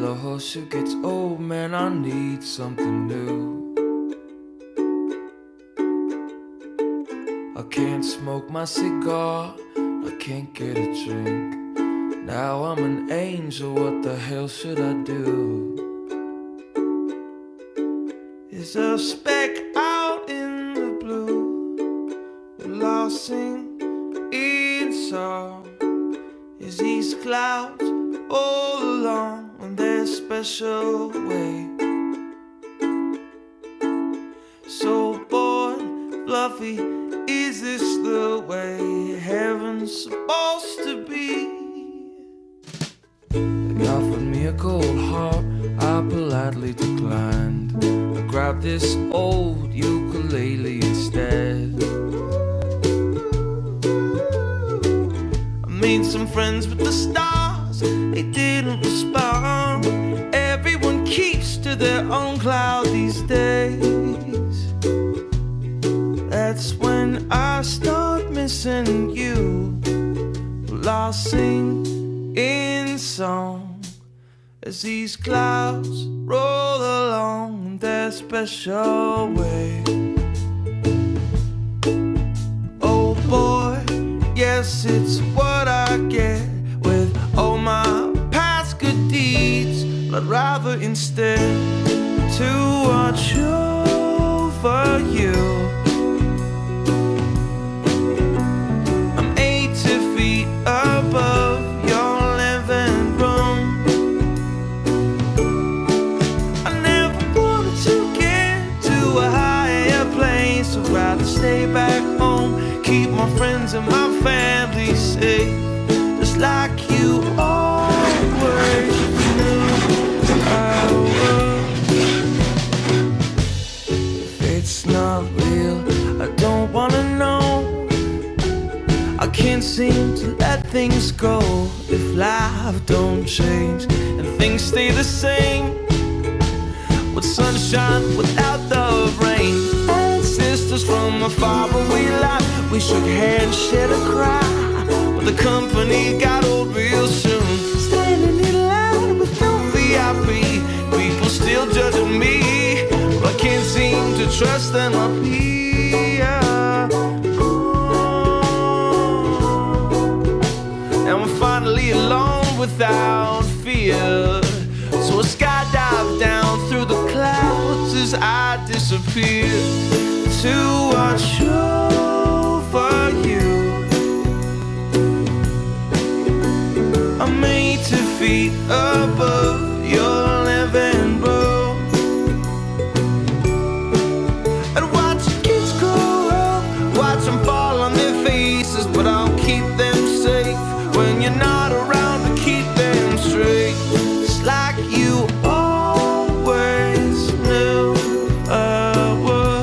a horse who gets old, man, I need something new. I can't smoke my cigar, I can't get a drink. Now I'm an angel, what the hell should I do? Is a speck out in the blue, lost in song. Is these clouds all along in their special way? So bored, fluffy, is this the way heaven's supposed to be? They offered me a cold heart, I politely declined. I grabbed this old ukulele instead. I made some friends with the stars, they didn't respond. Everyone keeps to their own cloud these days. That's when I start missing you. Well, I'll sing in song as these clouds roll along in their special way. Oh boy, yes, it's what I get with all my past good deeds. But I'd rather instead to watch over you. I'm 80 feet above your living room. I never wanted to get to a higher place. I'd rather stay back home, keep my friends and my family safe, just like you always knew I would. If it's not real, I don't wanna know. I can't seem to let things go if life don't change and things stay the same. With sunshine, without the rain. Sisters from a faraway life, we shook hands, shed a cry. But the company got old real soon. Standing in line with no VIP, people still judging me. But I can't seem to trust them up here. And we're finally alone without fear. So I skydive down through the clouds as I disappear to watch over you. I'm 80 feet above your living room. And watch kids grow up, watch them fall on their faces. But I'll keep them safe when you're not around to keep them straight. Just like you always knew I would.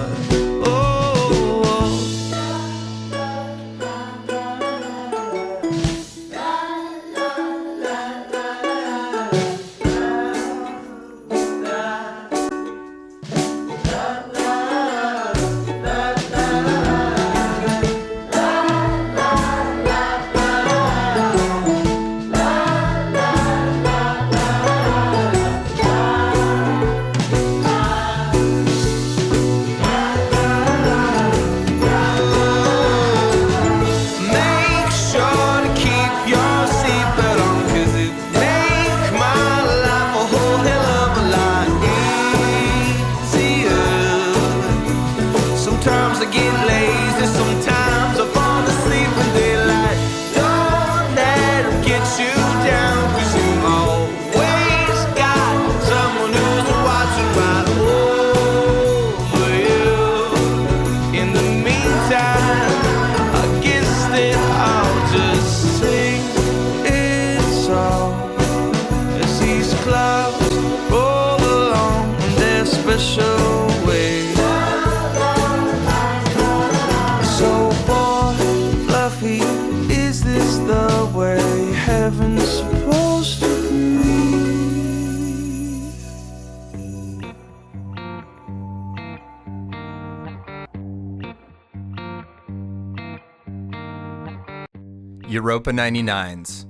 Europa 99s.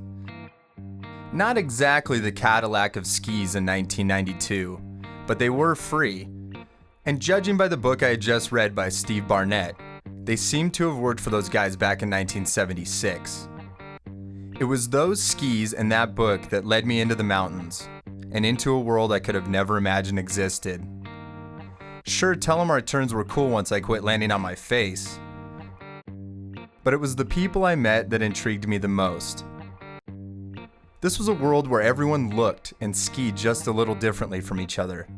Not exactly the Cadillac of skis in 1992, but they were free. And judging by the book I had just read by Steve Barnett, they seemed to have worked for those guys back in 1976. It was those skis and that book that led me into the mountains, and into a world I could have never imagined existed. Sure, telemark turns were cool once I quit landing on my face, but it was the people I met that intrigued me the most. This was a world where everyone looked and skied just a little differently from each other.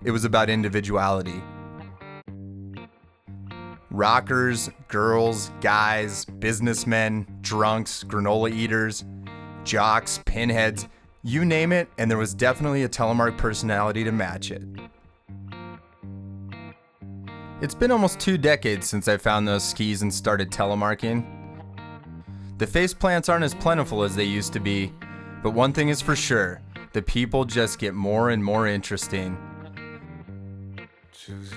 It was about individuality. Rockers, girls, guys, businessmen, drunks, granola eaters, jocks, pinheads, you name it, and there was definitely a telemark personality to match it. It's been almost 2 decades since I found those skis and started telemarking. The faceplants aren't as plentiful as they used to be, but one thing is for sure, the people just get more and more interesting.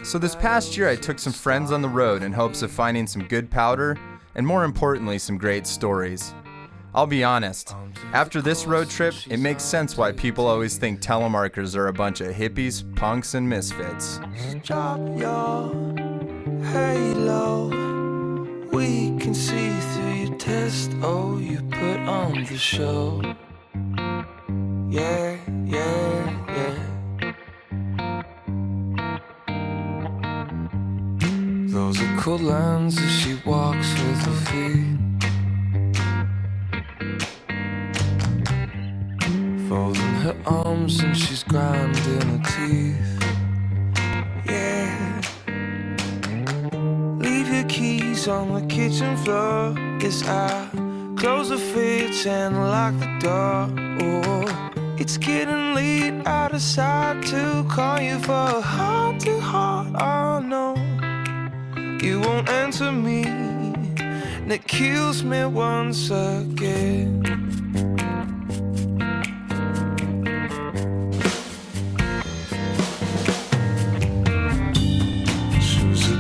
So this past year I took some friends on the road in hopes of finding some good powder, and more importantly some great stories. I'll be honest, after this road trip, it makes sense why people always think telemarketers are a bunch of hippies, punks, and misfits. Drop your halo. We can see through your test. Oh, you put on the show. Yeah, yeah, yeah. Those are cool lines as she walks with her feet. Folding her arms and she's grinding her teeth. Yeah. Leave your keys on the kitchen floor as I close the fridge and lock the door. Oh, it's getting late, I decide to call you for a heart-to-heart. Oh no, you won't answer me, and it kills me once again.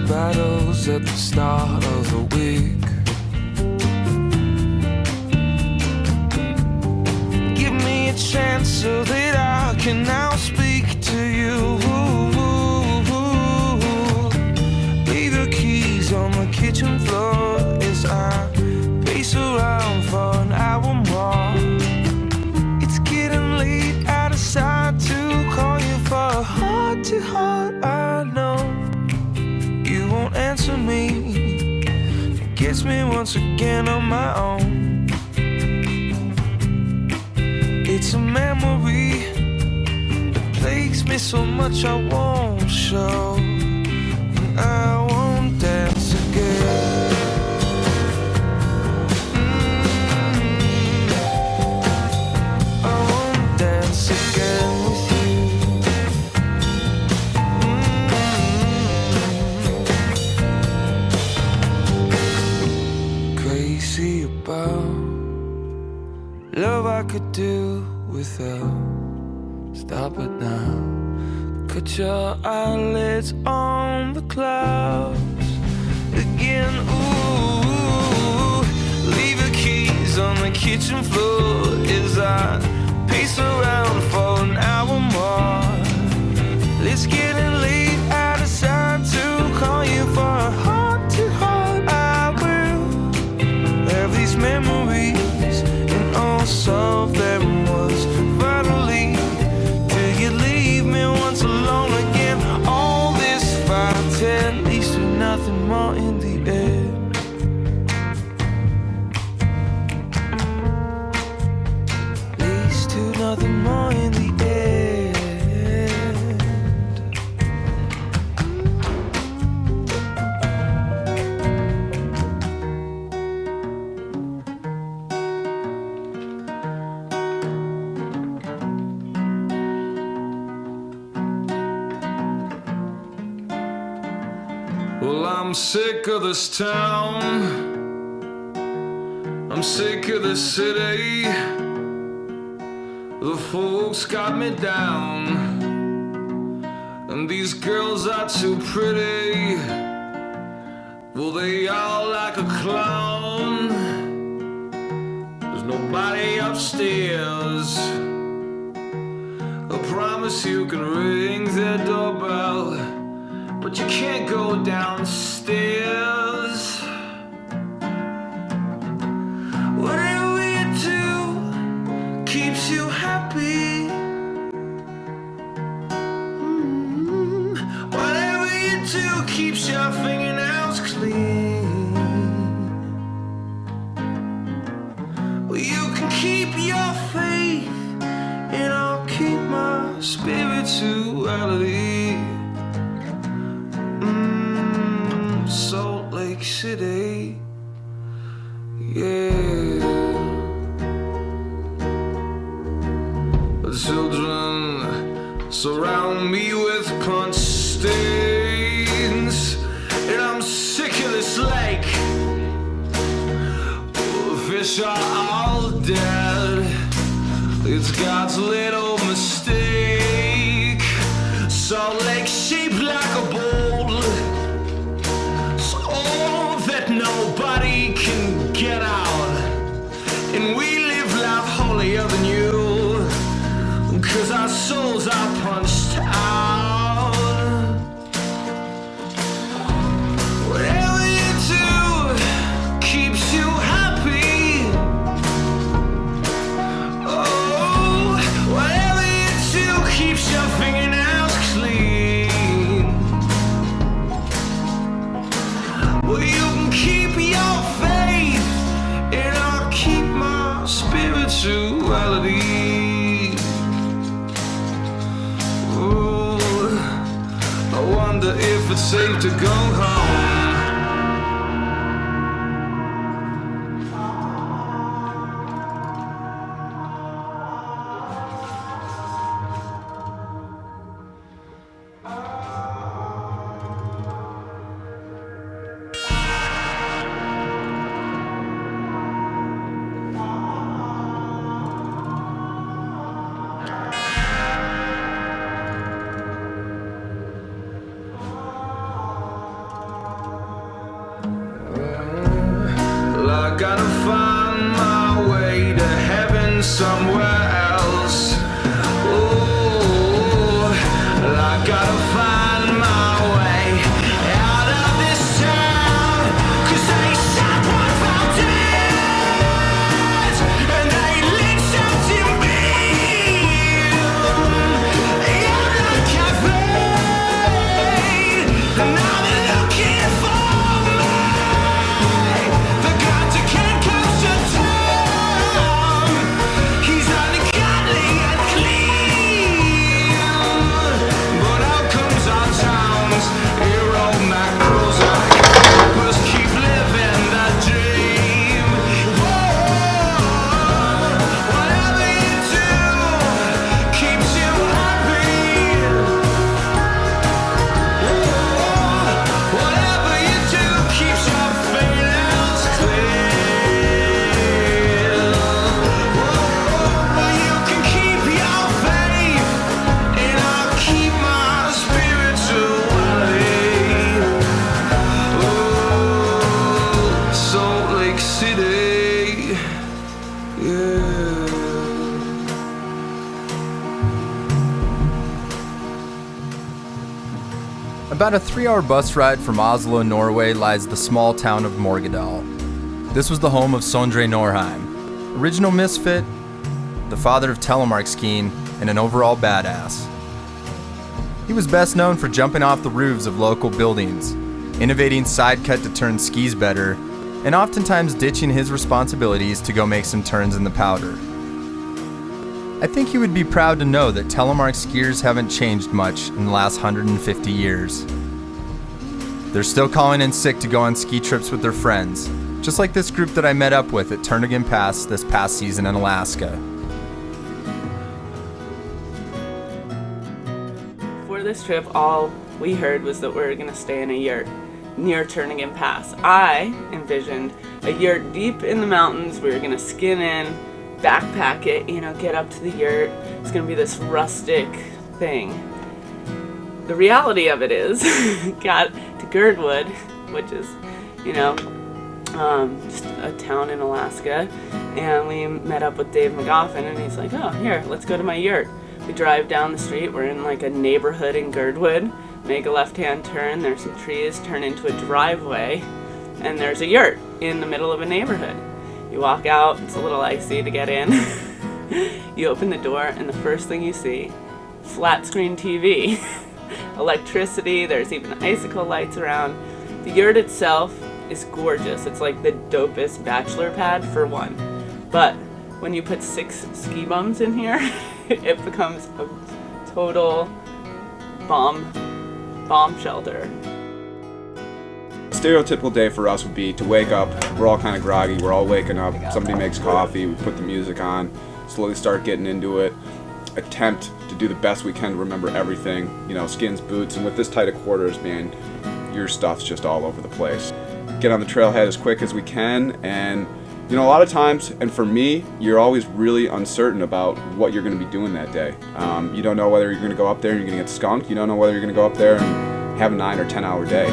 Battles at the start of the week. Give me a chance so that I can now speak to you. Leave your keys on the kitchen floor as I pace around for an hour more. It's getting late, I decide to call you for a heart-to-heart. I know you won't answer me. It gets me once again on my own. It's a memory that plagues me so much I won't show, and I won't dance again. I won't dance again with you. About love I could do without. Stop it now. Cut your eyelids on the clouds again. Ooh, leave your keys on the kitchen floor as I pace around for an hour more. It's getting late, I decide to call you for a heart-to-heart. I will have these memories and all solve them once finally. Till you leave me once alone again. All this fighting leads to nothing more in the end. Leads to nothing more in the end. Well, I'm sick of this town. I'm sick of this city. The folks got me down, and these girls are too pretty. Well, they all like a clown. There's nobody upstairs. I promise you can ring the doorbell, but you can't go downstairs. Whatever you do keeps you happy. Whatever you do keeps your fingernails clean. Well, you can keep your faith, and I'll keep my spirituality. Salt Lake City, yeah. The children surround me with punch stains, and I'm sick of this lake. The fish are all dead. It's God's little mistake. Salt Lake shaped like a bowl, so that nobody can get out. And we live life holier than you, 'cause our souls are punched out. Whatever you do keeps you happy. Oh, whatever you do keeps your fingernails clean. Well, you can keep your faith, and I'll keep my spirituality. Ooh, I wonder if it's safe to go home. I gotta find my way to heaven somewhere else. Oh, I gotta find my way out of this town, 'cause they shot one fountains, and they lynched empty me. Out of the cafe, and now they're looking for me. The God that can't come to town, he's ungodly and clean. But out comes our towns, hero macros and helpers keep living the dream. Whoa, whatever you do keeps you happy. Whatever you do keeps your fingernails clean. Well, you can keep your faith, and I'll keep my spirituality. Oh, Salt Lake City, yeah. About a 3-hour bus ride from Oslo, Norway, lies the small town of Morgedal. This was the home of Sondre Norheim, original misfit, the father of telemark skiing, and an overall badass. He was best known for jumping off the roofs of local buildings, innovating side cut to turn skis better, and oftentimes ditching his responsibilities to go make some turns in the powder. I think he would be proud to know that telemark skiers haven't changed much in the last 150 years. They're still calling in sick to go on ski trips with their friends, just like this group that I met up with at Turnagain Pass this past season in Alaska. For this trip, all we heard was that we were going to stay in a yurt near Turnagain Pass. I envisioned a yurt deep in the mountains. We were going to skin in, backpack it, get up to the yurt. It's going to be this rustic thing. The reality of it is, got to Girdwood, which is, just a town in Alaska, and we met up with Dave Magoffin, and he's like, oh, here, let's go to my yurt. We drive down the street, we're in like a neighborhood in Girdwood, make a left-hand turn, there's some trees, turn into a driveway, and there's a yurt in the middle of a neighborhood. You walk out, it's a little icy to get in. You open the door, and the first thing you see, flat screen TV. Electricity, there's even icicle lights around. The yurt itself is gorgeous. It's like the dopest bachelor pad for one. But when you put 6 ski bums in here, it becomes a total bomb shelter. Stereotypical day for us would be to wake up, we're all kind of groggy, we're all waking up, somebody makes coffee, we put the music on, slowly start getting into it, attempt to do the best we can to remember everything, you know, skins, boots, and with this tight of quarters, man, your stuff's just all over the place. Get on the trailhead as quick as we can, and you know, a lot of times, and for me, you're always really uncertain about what you're going to be doing that day. You don't know whether you're going to go up there and you're going to get skunked, you don't know whether you're going to go up there and have a 9 or 10 hour day.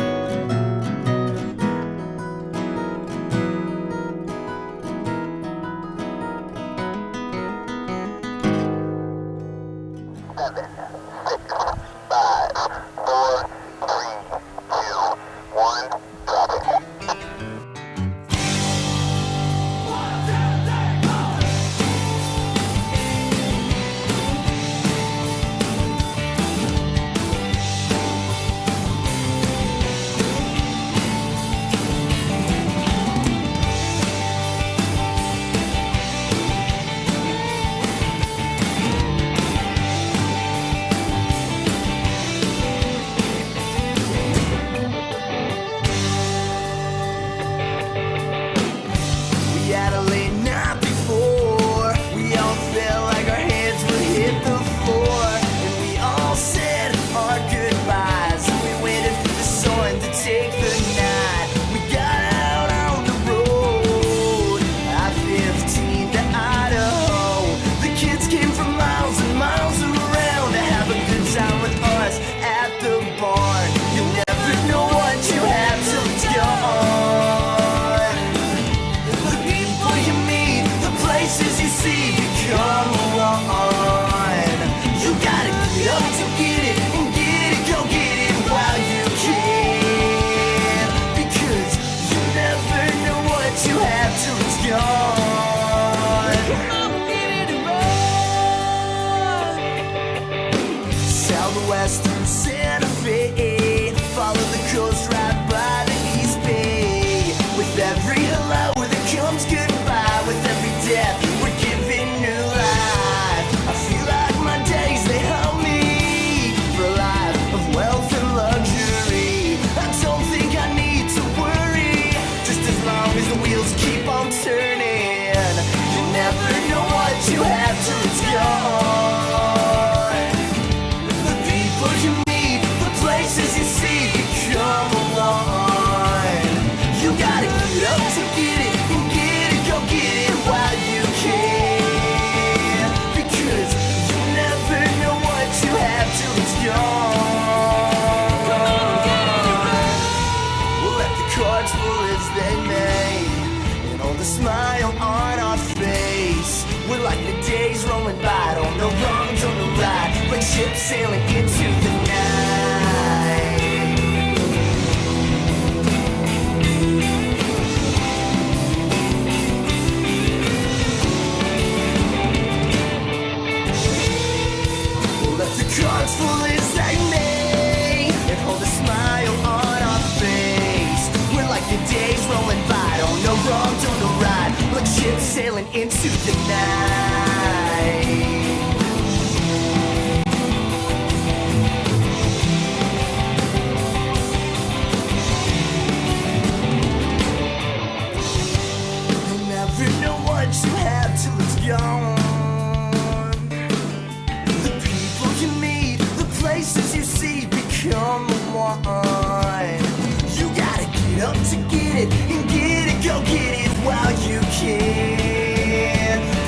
Weston Santa Fe, follow the coast right by the East Bay. With every hello, there comes goodbye. With every death, we're giving new life. I feel like my days, they help me for a life of wealth and luxury. I don't think I need to worry, just as long as the wheels keep on turning. You never know what you have till it's gone. Places you see, come along. You gotta get up to get it, and get it, go get it while you can. Because you never know what you have till it's gone. We'll let the cards fall as they may, and all the smile on our face. We're like the days rolling by, don't know wrong, don't know right, like ships sailing into the night. Cards full as they may, and hold a smile on our face. We're like the days rolling by, don't know wrong, don't know right, like ships sailing into the night. You'll never know what you have till it's gone. Places you see become one. You gotta get up to get it, and get it, go get it while you can.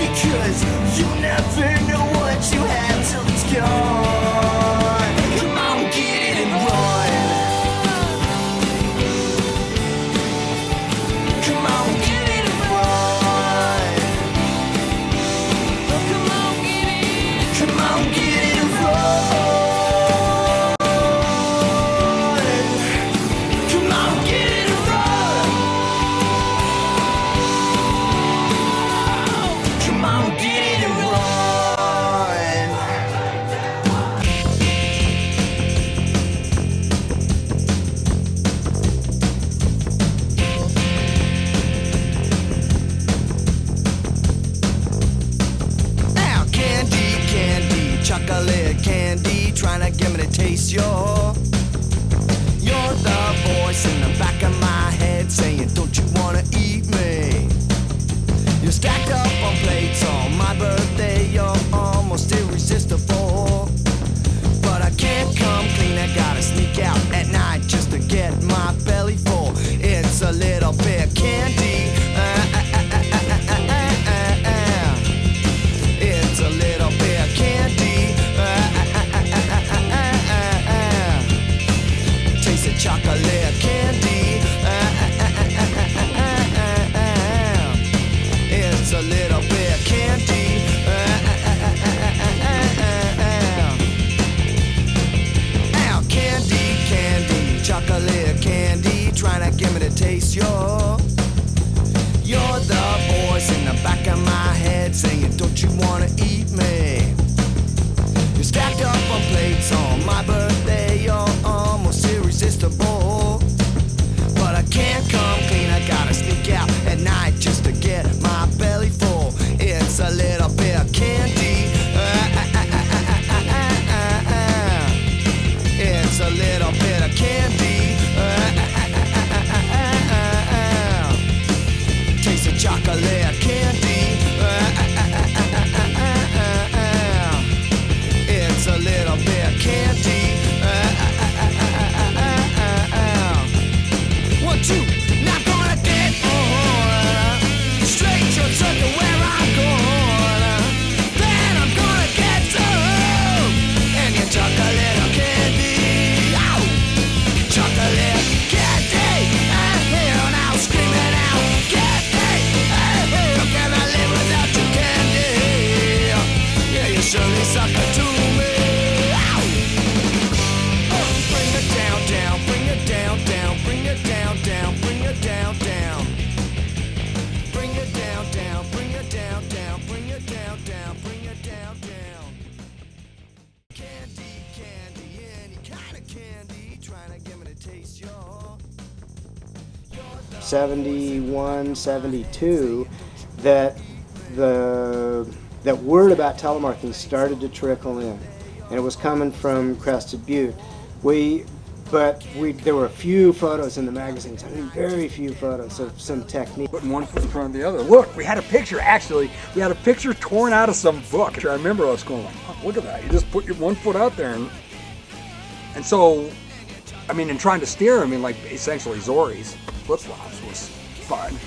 trying to get me to taste you're the voice in the back of my head saying, don't you wanna eat me? You're stacked up on plates on my birthday, you're almost irresistible. But I can't come clean, I gotta sneak out at night just to get my belly full. It's a little bit candy. It's a little bit candy. Taste of chocolate candy. It's a little bit candy. Candy, candy, chocolate candy, trying to get me to taste you're the voice in the back of my head saying, don't you wanna eat me? You're stacked up on plates on my birthday, you're almost irresistible. But I can't come clean, I gotta sneak out at night just to get my belly full. It's a little bit of candy. It's a little bit of candy. Taste of chocolate candy. It's a little bit of candy. 1, 2, not gonna get on. Straight to circle where I'm going. Then I'm gonna get some. And your chocolate candy. Chocolate candy, hell now screaming out candy, how can I live without you candy? Yeah, you surely suck it to me. Bring it down, down, bring it down, down, bring it down, down, bring it down, down. Bring it down, down, bring it down, down, bring it down, down, bring it down, down. Candy, candy, any kind of candy, trying to get me to taste your 71, 72, that word about telemarking started to trickle in, and it was coming from Crested Butte. There were a few photos in the magazines. I mean, very few photos of some technique. Putting one foot in front of the other. Look, we had a picture, actually. We had a picture torn out of some book. I remember us going like, oh, look at that. You just put your 1 foot out there. And so, I mean, in trying to steer, I mean, like, essentially Zori's flip-flops was fun.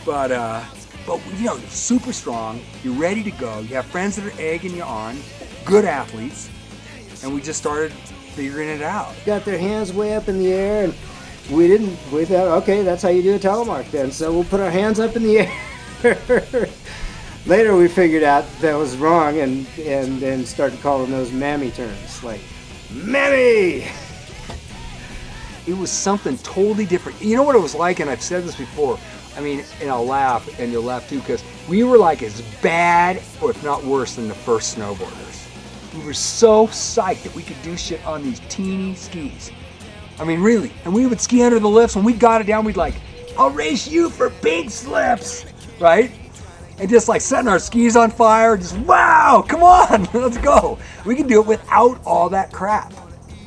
But you know, you're super strong. You're ready to go. You have friends that are egging you on. Good athletes. And we just started figuring it out. Got their hands way up in the air, and we thought, okay, that's how you do a telemark then. So we'll put our hands up in the air. Later we figured out that was wrong and started calling those mammy terms, like, mammy! It was something totally different. You know what it was like, and I've said this before, I mean, and I'll laugh, and you'll laugh too, because we were like as bad, or if not worse, than the first snowboarders. We were so psyched that we could do shit on these teeny skis. I mean, really. And we would ski under the lifts. When we got it down, we'd like, I'll race you for pink slips, right? And just like setting our skis on fire, just, wow, come on, let's go. We can do it without all that crap.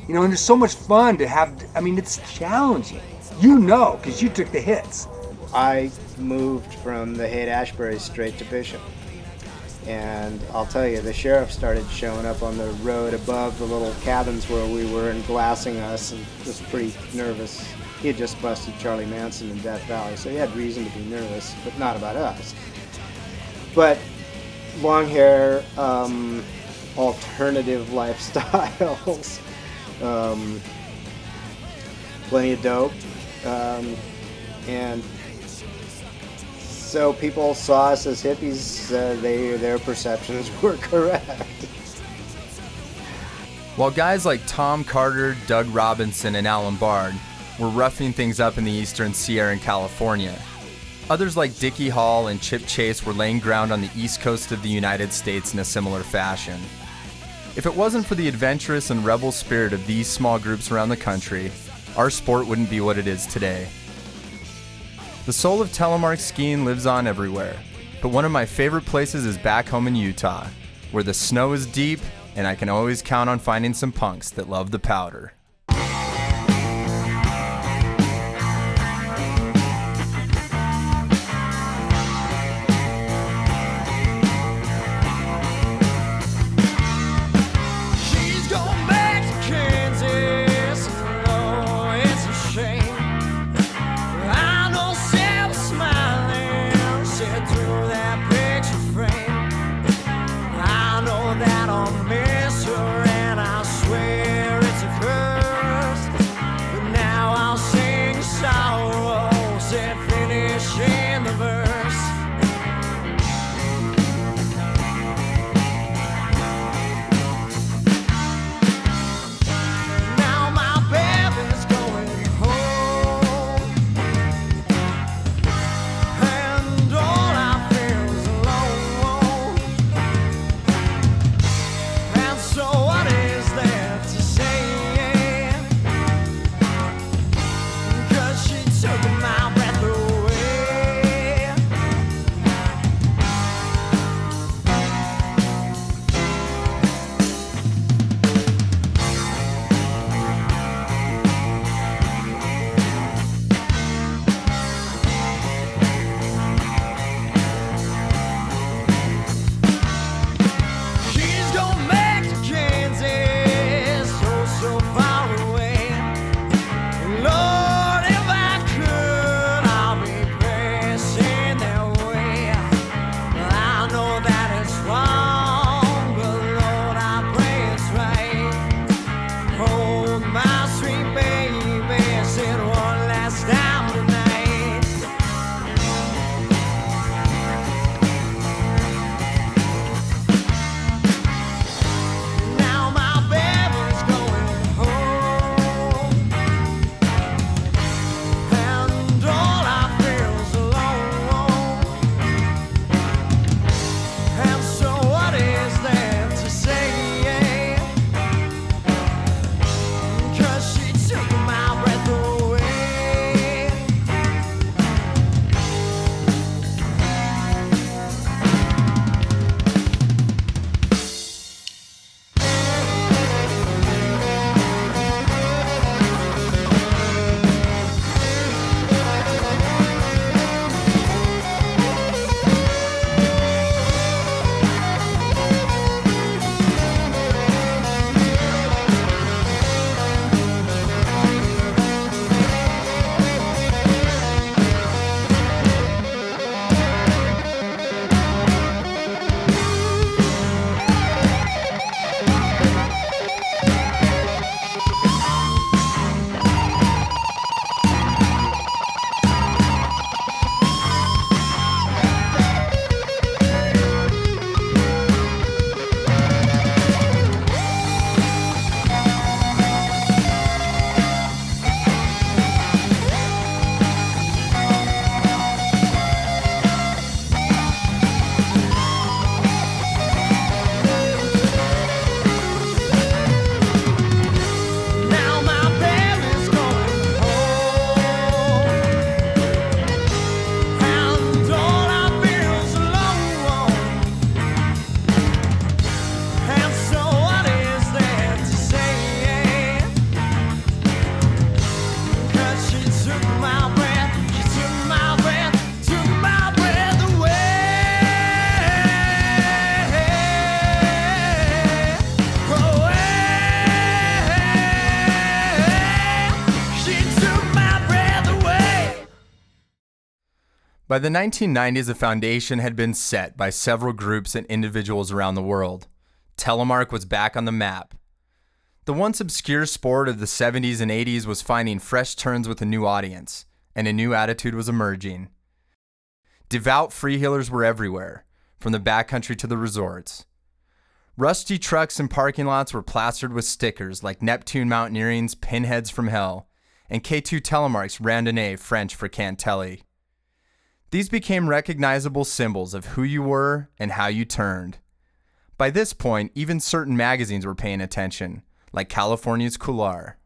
You know, and it's so much fun to have, I mean, it's challenging. You know, because you took the hits. I moved from the Haight-Ashbury straight to Bishop. And I'll tell you, the sheriff started showing up on the road above the little cabins where we were and glassing us, and was pretty nervous. He had just busted Charlie Manson in Death Valley, so he had reason to be nervous, but not about us. But long hair, alternative lifestyles, plenty of dope, and so people saw us as hippies. Their perceptions were correct. While guys like Tom Carter, Doug Robinson, and Alan Bard were roughing things up in the Eastern Sierra in California, others like Dickie Hall and Chip Chase were laying ground on the East Coast of the United States in a similar fashion. If it wasn't for the adventurous and rebel spirit of these small groups around the country, our sport wouldn't be what it is today. The soul of telemark skiing lives on everywhere, but one of my favorite places is back home in Utah, where the snow is deep and I can always count on finding some punks that love the powder. She's going back to Kansas. Oh, it's a shame. I know Zeph was smiling, said through that picture frame. I know that I'll miss her, and I swear it's a curse. But now I'll sing sorrows and finish in the verse. Now my baby's going home, and all I feel is alone. And so what is there to say? 'Cause she took my breath away. She's going back to Kansas, oh so far away. Lord, if I could, I'll be pressing their way. I know that it's wrong, but Lord, I pray it's right. Hold my sweet baby, sit one last time tonight. Now my baby's going home, and all I feel is alone. And so what is there to say? 'Cause she took my breath away. Now my baby's going home, and all I feel is alone. And so what is there to say? 'Cause she took my breath, she took my breath, took my breath away. She took my breath away. By the 1990s, a foundation had been set by several groups and individuals around the world. Telemark was back on the map. The once obscure sport of the 70s and 80s was finding fresh turns with a new audience, and a new attitude was emerging. Devout freeheelers were everywhere, from the backcountry to the resorts. Rusty trucks and parking lots were plastered with stickers like Neptune Mountaineering's Pinheads from Hell and K2 Telemark's Randonnée French for Cantelli. These became recognizable symbols of who you were and how you turned. By this point, even certain magazines were paying attention, like California's Coular.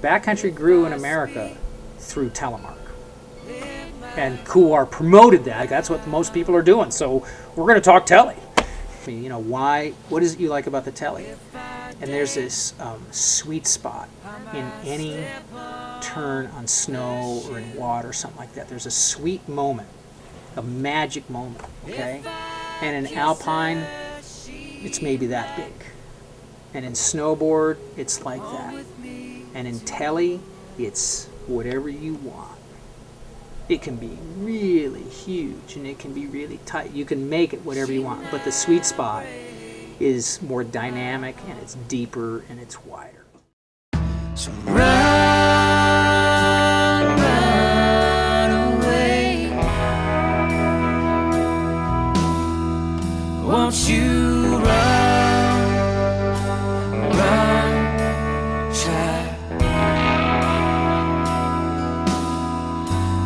Backcountry grew in America through Telemark. And Coular promoted that. That's what most people are doing. So we're going to talk telly. I mean, why? What is it you like about the telly? And there's this sweet spot in any turn on snow or in water or something like that. There's a sweet moment, a magic moment, okay? And in alpine, it's maybe that big. And in snowboard, it's like that. And in telly, it's whatever you want. It can be really huge and it can be really tight. You can make it whatever you want, but the sweet spot is more dynamic and it's deeper and it's wider. So run away. Won't you run, child?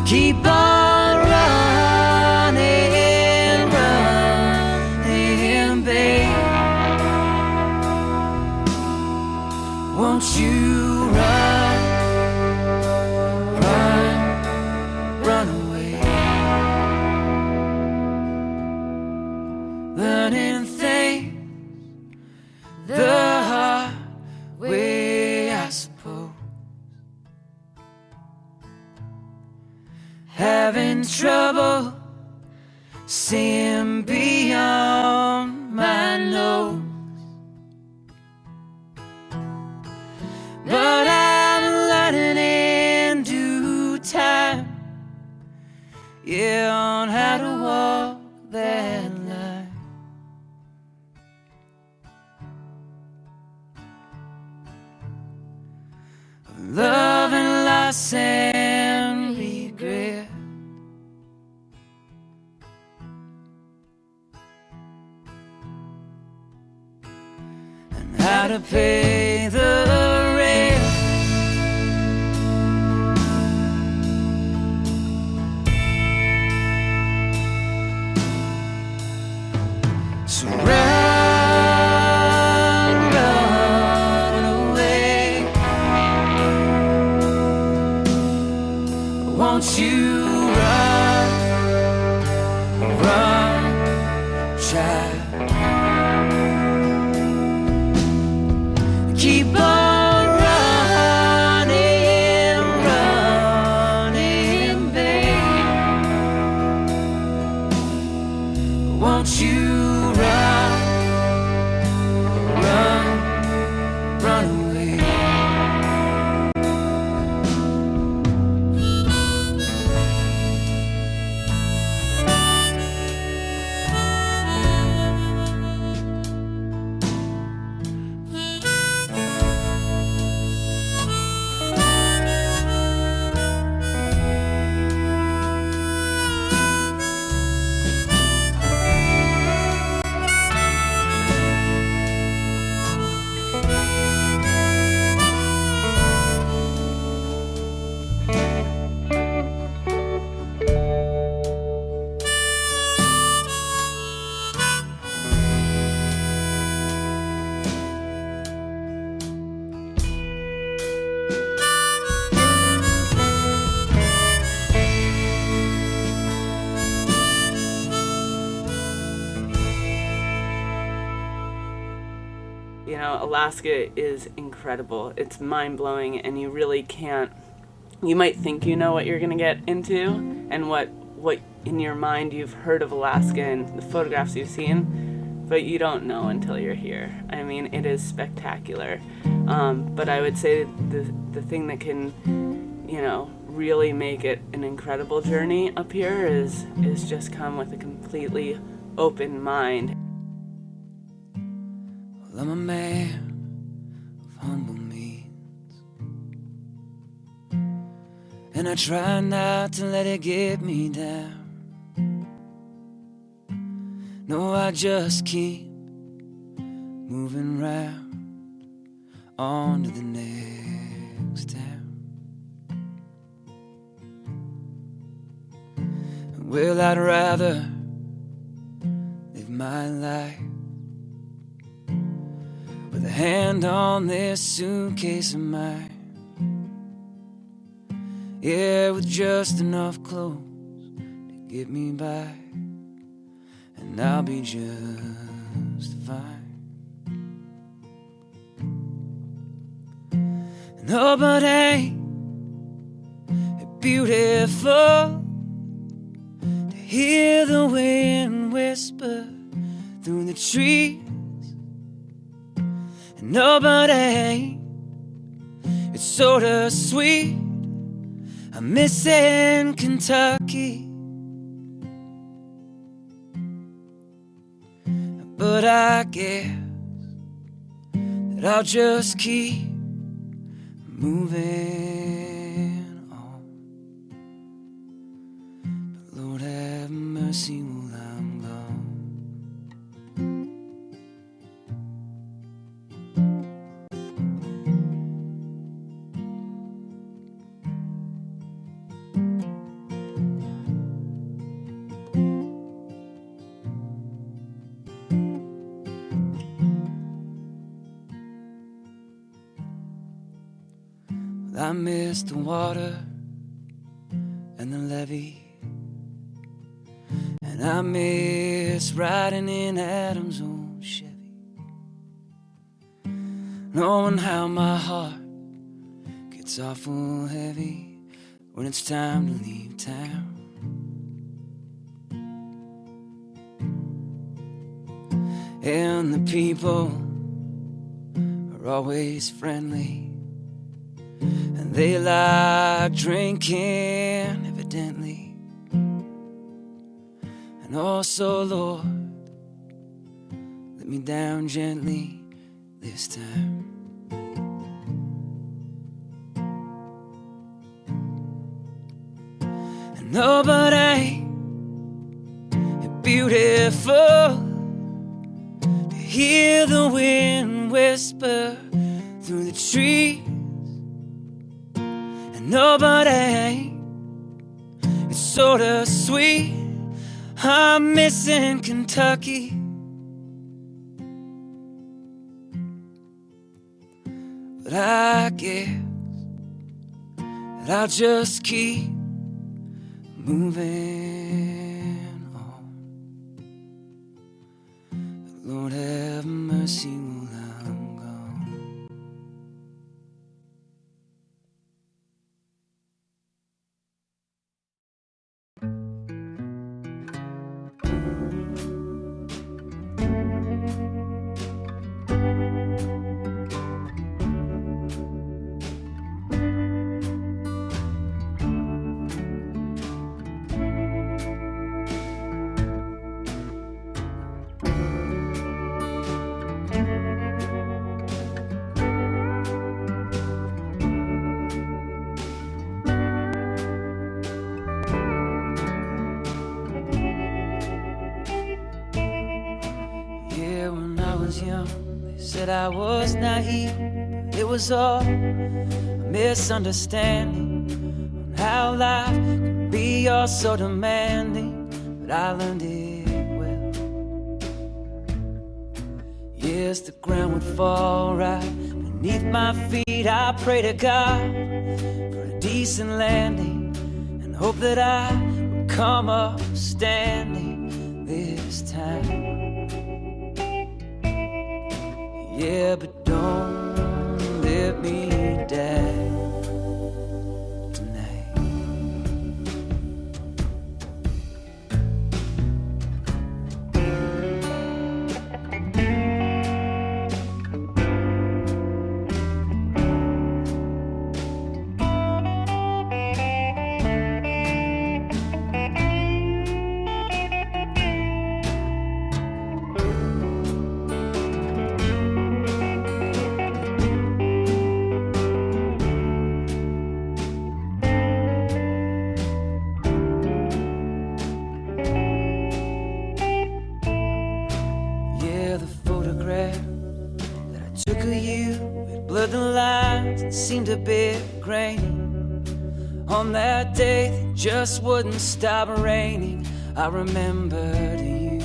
Keep on running, babe. Won't you run away? Learning things the hard way, I suppose. Having trouble seeing beyond my nose. But I'm learning in due time, yeah, on how to walk that line. Of love and loss and regret. And how to pay the rent. So run away. Won't you run, child? Keep on running, babe. Won't you run away? Alaska is incredible. It's mind-blowing, and you really can't. You might think you know what you're going to get into and what in your mind you've heard of Alaska and the photographs you've seen, but you don't know until you're here. I mean, it is spectacular. But I would say the thing that can, really make it an incredible journey up here is just come with a completely open mind. Well, I'm a man of humble means, and I try not to let it get me down. No, I just keep moving round on to the next town. Well, I'd rather live my life with a hand on this suitcase of mine. Yeah, with just enough clothes to get me by, and I'll be just No, but ain't it beautiful to hear the wind whisper through the trees? And no, but ain't it's sorta sweet. I'm missing Kentucky, but I guess that I'll just keep moving on. But Lord have mercy while I'm gone. I miss the water and the levee, and I miss riding in Adam's old Chevy, knowing how my heart gets awful heavy when it's time to leave town. And the people are always friendly, and they like drinking, evidently. And also, Lord, let me down gently this time. And no, but ain't it beautiful to hear the wind whisper through the trees? Nobody ain't, it's sorta sweet. I'm missing Kentucky, but I guess that I'll just keep moving on. But Lord have mercy while I'm gone. Said I was naive, but it was all a misunderstanding on how life can be all so demanding. But I learned it well. Yes, the ground would fall right beneath my feet. I pray to God for a decent landing and hope that I would come up standing this time. Yeah, but don't let me die tonight. Seemed a bit grainy. On that day that just wouldn't stop raining, I remembered you.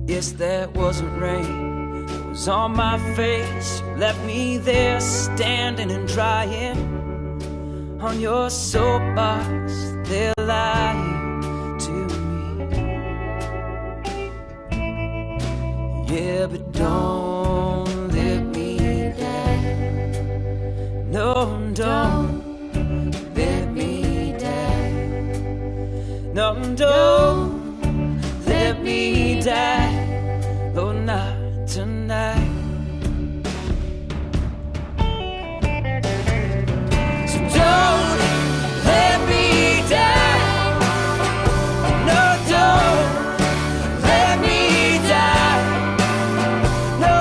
Yes, that wasn't rain, it was on my face. You left me there standing and drying on your soapbox. They're lying to me. Yeah, but don't let me die. No, don't let me die. No, don't let me die. Oh, not tonight. So don't let me die. No, don't let me die. No,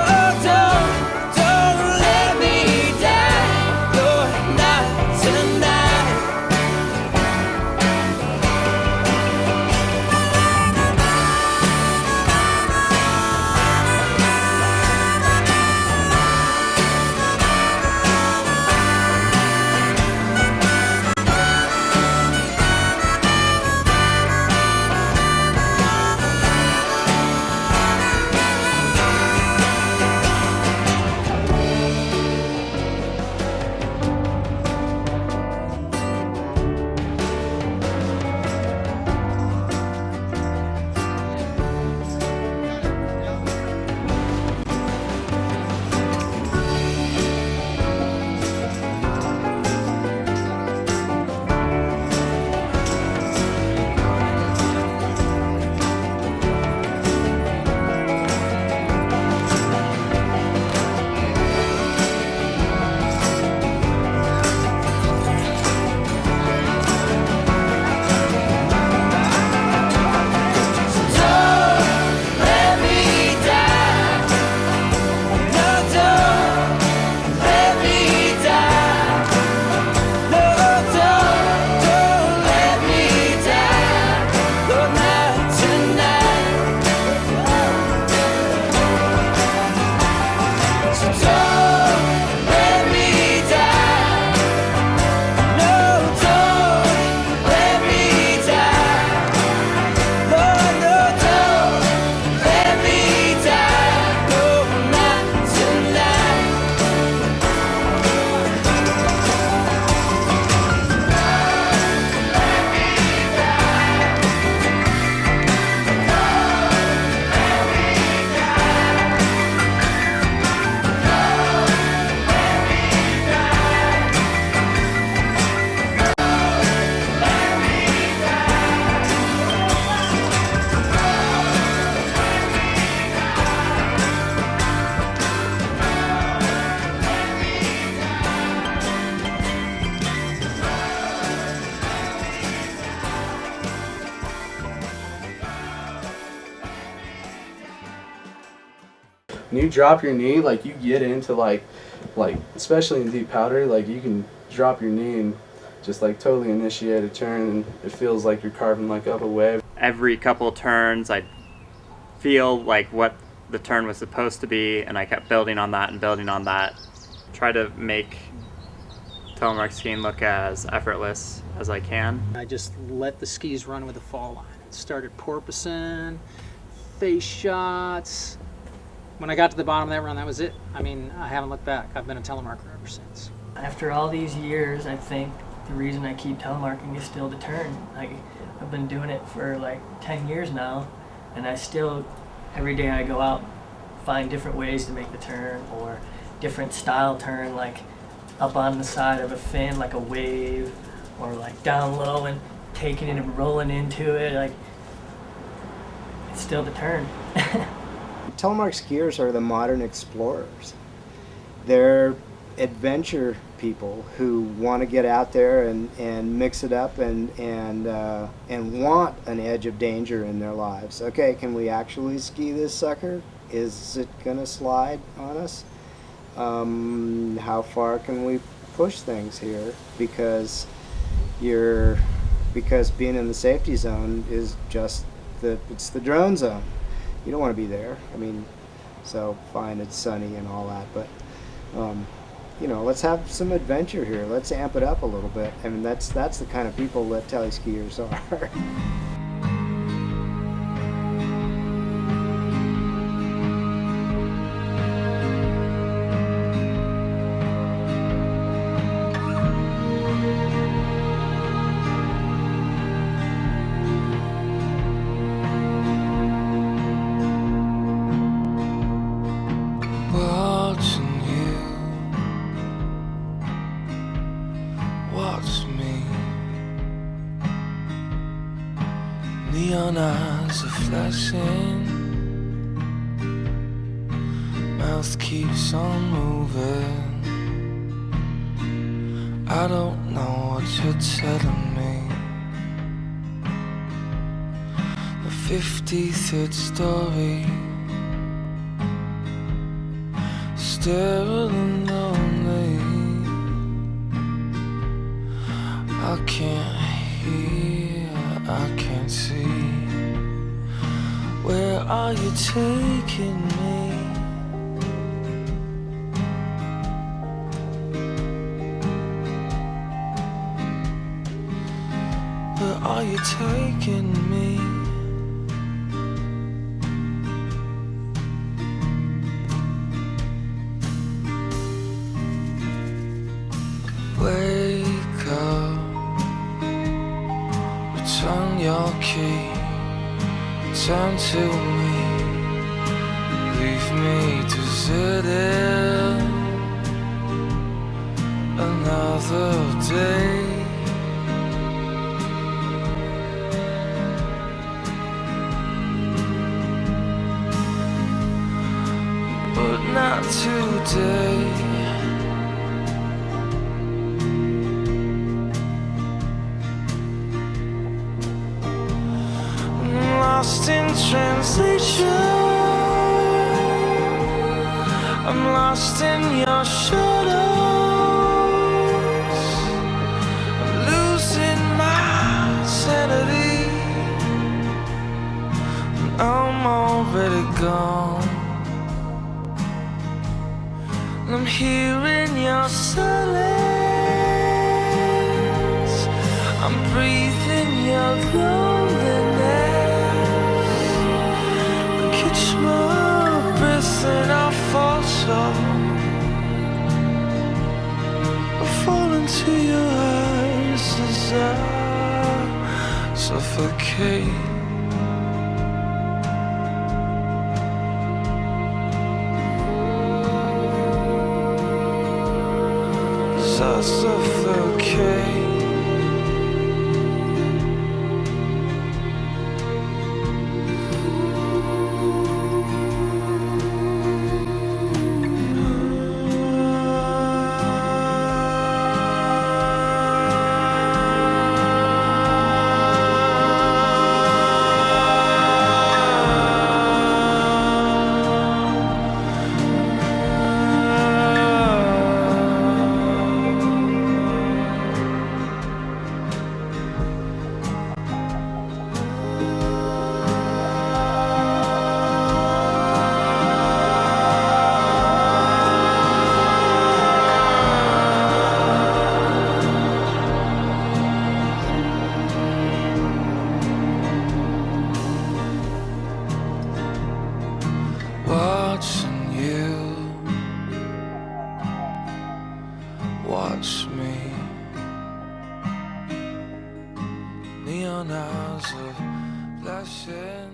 don't let me die. No, not tonight. When you drop your knee, like you get into like especially in deep powder, like you can drop your knee and just like totally initiate a turn, and it feels like you're carving like up a wave. Every couple of turns, I'd feel like what the turn was supposed to be, and I kept building on that and building on that. Try to make telemark skiing look as effortless as I can. I just let the skis run with the fall line. Started porpoising, face shots. When I got to the bottom of that run, that was it. I mean, I haven't looked back. I've been a telemarker ever since. After all these years, I think the reason I keep telemarking is still to turn. Like, I've been doing it for like 10 years now, and I still, every day I go out, find different ways to make the turn, or different style turn, like up on the side of a fin, like a wave, or like down low and taking it and rolling into it. Like, it's still the turn. Telemark skiers are the modern explorers. They're adventure people who want to get out there and mix it up and want an edge of danger in their lives. Okay, can we actually ski this sucker? Is it gonna slide on us? How far can we push things here? Because being in the safety zone is just it's the drone zone. You don't want to be there. I mean, so fine, it's sunny and all that, but let's have some adventure here. Let's amp it up a little bit. I mean, that's the kind of people that teleskiers are. Neon eyes are flashing, mouth keeps on moving. I don't know what you're telling me. The 53rd story, sterile and lonely. I can't hear, I can't see. Where are you taking me? Where are you taking me? Wake up, return your key, turn to me, leave me deserted. Another day, but not today. Lost in translation, I'm lost in your shadows. I'm losing my sanity, and I'm already gone. I'm hearing your silence, I'm breathing your loneliness. Catch my breath and I fall slow. I fall into your eyes as I suffocate. As I suffocate. Watch me, neon eyes are flashing,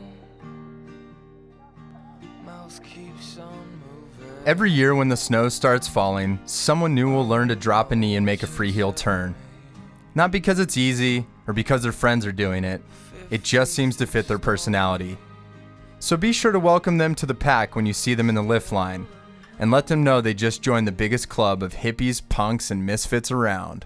mouth keeps on moving. Every year when the snow starts falling, someone new will learn to drop a knee and make a freeheel turn. Not because it's easy or because their friends are doing it, it just seems to fit their personality. So be sure to welcome them to the pack when you see them in the lift line, and let them know they just joined the biggest club of hippies, punks, and misfits around.